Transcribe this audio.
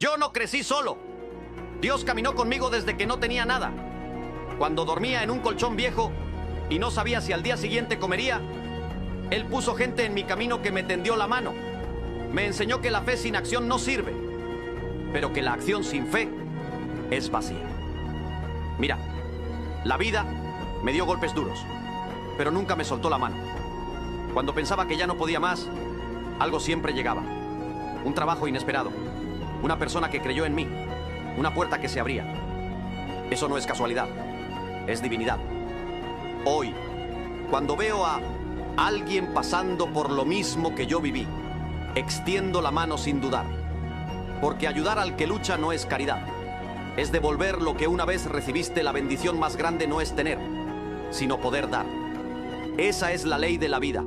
Yo no crecí solo. Dios caminó conmigo desde que no tenía nada. Cuando dormía en un colchón viejo y no sabía si al día siguiente comería, Él puso gente en mi camino que me tendió la mano. Me enseñó que la fe sin acción no sirve, pero que la acción sin fe es vacía. Mira, la vida me dio golpes duros, pero nunca me soltó la mano. Cuando pensaba que ya no podía más, algo siempre llegaba. Un trabajo inesperado, una persona que creyó en mí, una puerta que se abría. Eso no es casualidad, es divinidad. Hoy, cuando veo a alguien pasando por lo mismo que yo viví, extiendo la mano sin dudar, porque ayudar al que lucha no es caridad, es devolver lo que una vez recibiste. La bendición más grande no es tener, sino poder dar. Esa es la ley de la vida.